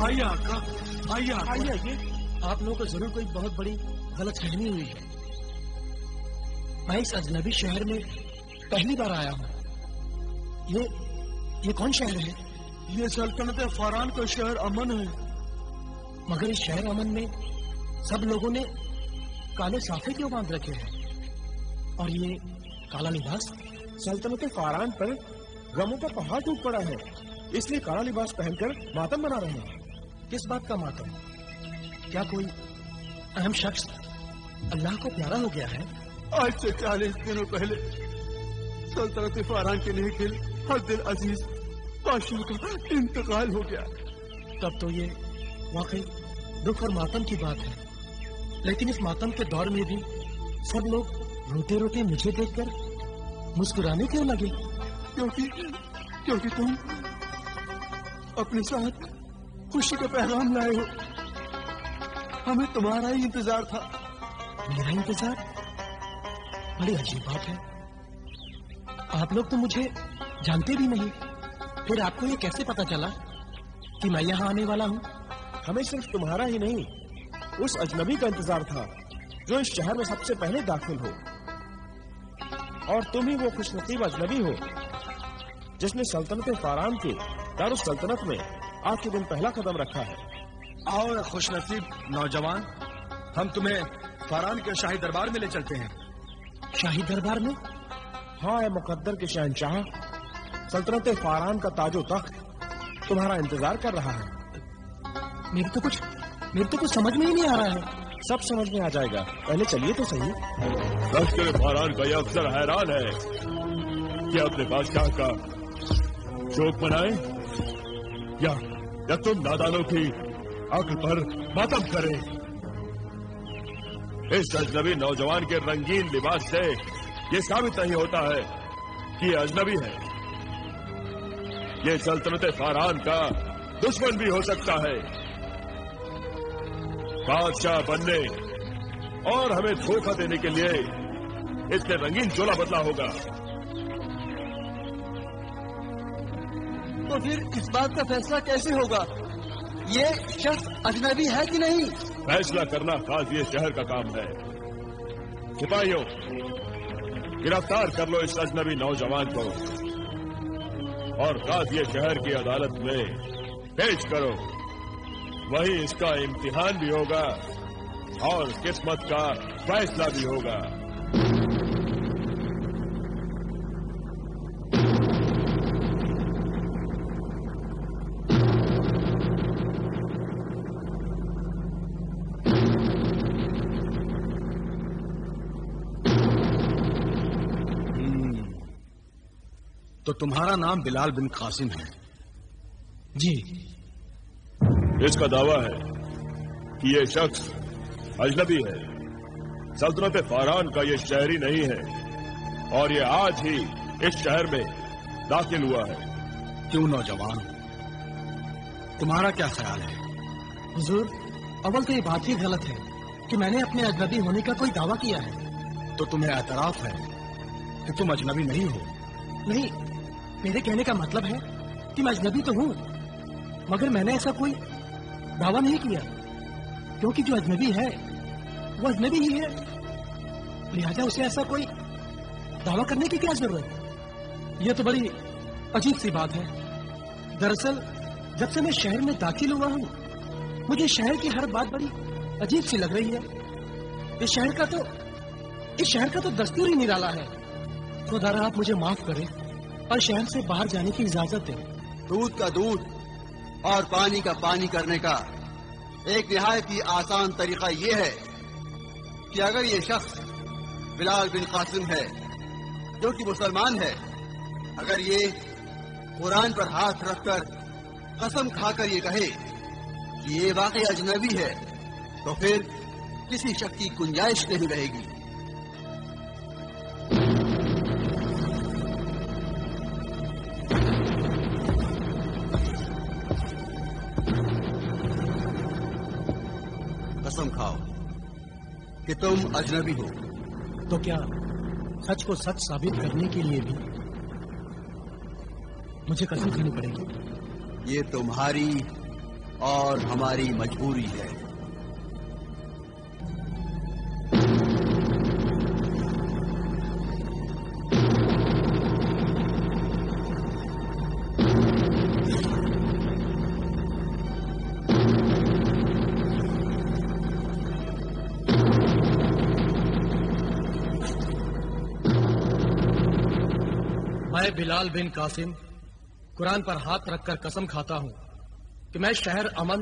آئیے آقا، آئیے آئیے آئیے. آپ لوگوں کو ضرور کوئی بہت بڑی غلط فہمی ہوئی ہے. میں اس اجنبی شہر میں پہلی بار آیا ہوں. یہ کون شہر ہے؟ یہ سلطنت فاران کا شہر امن ہے. مگر اس شہر امن میں سب لوگوں نے کالے صافے کیوں باندھ رکھے ہیں؟ اور یہ کالا لباس؟ سلطنت فاران پر غموں کا پہاڑ ٹوٹ پڑا ہے، اس لیے کالا لباس پہن کر ماتم منا رہے ہیں. کس بات کا ماتم؟ کیا کوئی اہم شخص اللہ کو پیارا ہو گیا ہے؟ آج سے 40 دنوں پہلے سلطنت فاران کے نکل حد العزیز بادشاہ کا انتقال ہو گیا. تب تو یہ واقعی دکھ اور ماتم کی بات ہے. لیکن اس ماتم کے دور میں بھی سب لوگ روتے روتے مجھے دیکھ کر مسکرانے کیوں لگے؟ کیونکہ تم اپنے ساتھ خوشی کا پیغام لائے ہو. ہمیں تمہارا ہی انتظار تھا. میرا انتظار؟ بڑی عجیب بات ہے. آپ لوگ تو مجھے جانتے بھی نہیں، پھر آپ کو یہ کیسے پتا چلا کہ میں یہاں آنے والا ہوں؟ ہمیں صرف تمہارا ہی نہیں، اس اجنبی کا انتظار تھا جو اس شہر میں سب سے پہلے داخل ہو. اور تم ہی وہ خوش نصیب اجنبی ہو جس نے سلطنت فاران کے دارالسلطنت میں آج کے دن پہلا قدم رکھا ہے. اور خوش نصیب نوجوان، ہم تمہیں فاران کے شاہی دربار میں لے چلتے ہیں. شاہی دربار میں؟ ہاں اے مقدر کے شہنشاہ، سلطنت فاران کا تاج و تخت تمہارا انتظار کر رہا ہے. میرے تو کچھ سمجھ میں ہی نہیں آ رہا ہے. سب سمجھ میں آ جائے گا، پہلے چلیے تو صحیح. لشکر فاران کا یہ افسر حیران ہے کہ اپنے بادشاہ کا شوق منائے یا تم نادانوں کی عقل پر ماتم کرے. اس اجنبی نوجوان کے رنگین لباس سے یہ ثابت نہیں ہوتا ہے کہ یہ اجنبی ہے. یہ سلطنت فاران کا دشمن بھی ہو سکتا ہے. بادشاہ بننے اور ہمیں دھوکہ دینے کے لیے اس نے رنگین چولا بدلا ہوگا. تو پھر اس بات کا فیصلہ کیسے ہوگا یہ شخص اجنبی ہے کہ نہیں؟ فیصلہ کرنا خاص یہ شہر کا کام ہے. سپاہیوں، گرفتار کر لو اس اجنبی نوجوان کو اور خاص یہ شہر کی عدالت میں پیش کرو. وہی اس کا امتحان بھی ہوگا اور قسمت کا فیصلہ بھی ہوگا. تو تمہارا نام بلال بن قاسم ہے؟ جی. اس کا دعویٰ ہے کہ یہ شخص اجنبی ہے، سلطنت فاران کا یہ شہری نہیں ہے اور یہ آج ہی اس شہر میں داخل ہوا ہے. کیوں نوجوان، تمہارا کیا خیال ہے؟ حضور، اول تو یہ بات ہی غلط ہے کہ میں نے اپنے اجنبی ہونے کا کوئی دعویٰ کیا ہے. تو تمہیں اعتراف ہے کہ تم اجنبی نہیں ہو؟ نہیں، میرے کہنے کا مطلب ہے کہ میں اجنبی تو ہوں، مگر میں نے ایسا کوئی دعویٰ نہیں کیا، کیونکہ جو اجنبی ہے وہ اجنبی ہی ہے، لہذا اسے ایسا کوئی دعویٰ کرنے کی کیا ضرورت؟ یہ تو بڑی عجیب سی بات ہے. دراصل جب سے میں شہر میں داخل ہوا ہوں مجھے شہر کی ہر بات بڑی عجیب سی لگ رہی ہے. اس شہر کا تو دستور ہی نرالا ہے. خدا را آپ مجھے معاف کریں اور شہر سے باہر جانے کی اجازت دیں. دودھ کا دودھ اور پانی کا پانی کرنے کا ایک نہایت ہی آسان طریقہ یہ ہے کہ اگر یہ شخص بلال بن قاسم ہے جو کہ مسلمان ہے، اگر یہ قرآن پر ہاتھ رکھ کر قسم کھا کر یہ کہے کہ یہ واقعی اجنبی ہے تو پھر کسی شک کی گنجائش نہیں رہے گی. قسم کھاؤ کہ تم اجنبی ہو. تو کیا سچ کو سچ ثابت کرنے کے لیے بھی مجھے قسم کھانی پڑے گی؟ یہ تمہاری اور ہماری مجبوری ہے۔ میں بلال بن قاسم قرآن پر ہاتھ رکھ کر قسم کھاتا ہوں کہ میں شہر امن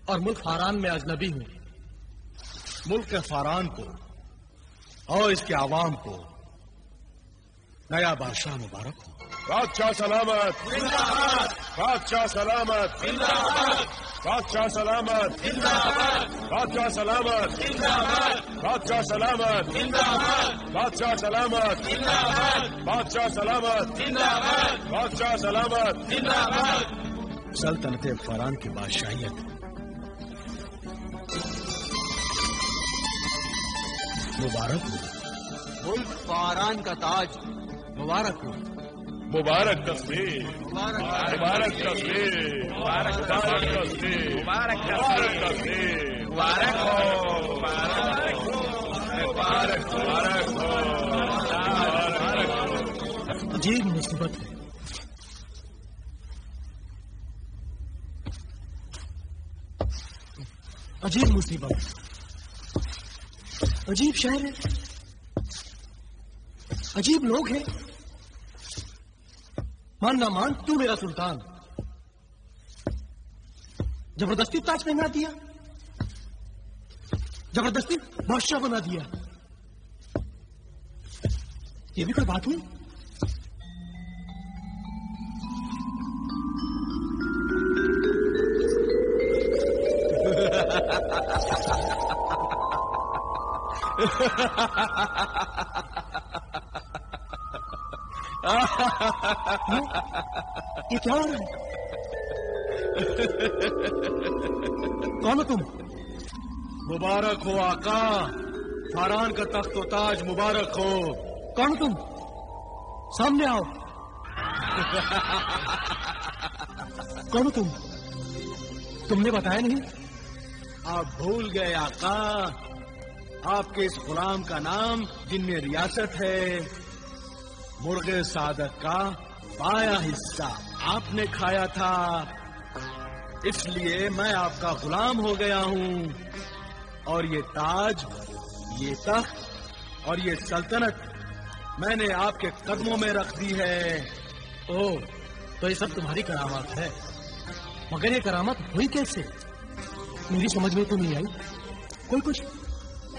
اور ملک فاران میں اجنبی ہوں۔ ملک فاران کو اور اس کے عوام کو نیا بادشاہ مبارک ہو۔ بادشاہ سلامت، بادشاہ سلامت، بادشاہ سلامت، بادشاہ سلامت، بادشاہ سلامت، بادشاہ سلامت، بادشاہ سلامت، بادشاہ سلامت۔ سلطنت فاران کی بادشاہیت مبارک ہو۔ ملک فاران کا تاج مبارک ہو۔ مبارک تصویر، مبارک تصویر، مبارک تصویر، مبارک تصویر، مبارک ہو، مبارک ہو، مبارک ہو، مبارک ہو۔ عجیب مصیبت ہے، عجیب مصیبت، عجیب شہر ہے، عجیب لوگ ہیں۔ مان نہ مان، تو میرا سلطان، زبردستی تاج پہنا دیا، زبردستی بادشاہ بنا دیا، یہ بھی کوئی بات نہیں۔ یہ کیا ہو رہا ہے؟ کون ہو تم؟ مبارک ہو آقا، فاران کا تخت و تاج مبارک ہو۔ کون ہو تم؟ سامنے آؤ۔ کون ہو تم نے بتایا نہیں؟ آپ بھول گئے آقا، آپ کے اس غلام کا نام جن میں ریاست ہے، مرغ سعادت کا بایا حصہ آپ نے کھایا تھا، اس لیے میں آپ کا غلام ہو گیا ہوں، اور یہ تاج، یہ تخت اور یہ سلطنت میں نے آپ کے قدموں میں رکھ دی ہے۔ او، تو یہ سب تمہاری کرامات ہے، مگر یہ کرامت ہوئی کیسے؟ میری سمجھ میں تو نہیں آئی، کوئی کچھ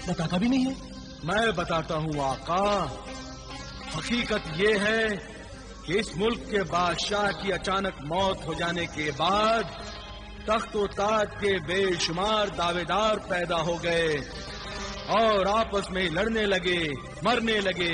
بتاتا بھی نہیں ہے۔ میں بتاتا ہوں آقا، حقیقت یہ ہے کہ اس ملک کے بادشاہ کی اچانک موت ہو جانے کے بعد تخت و تاج کے بے شمار دعوے دار پیدا ہو گئے اور آپس میں لڑنے لگے، مرنے لگے،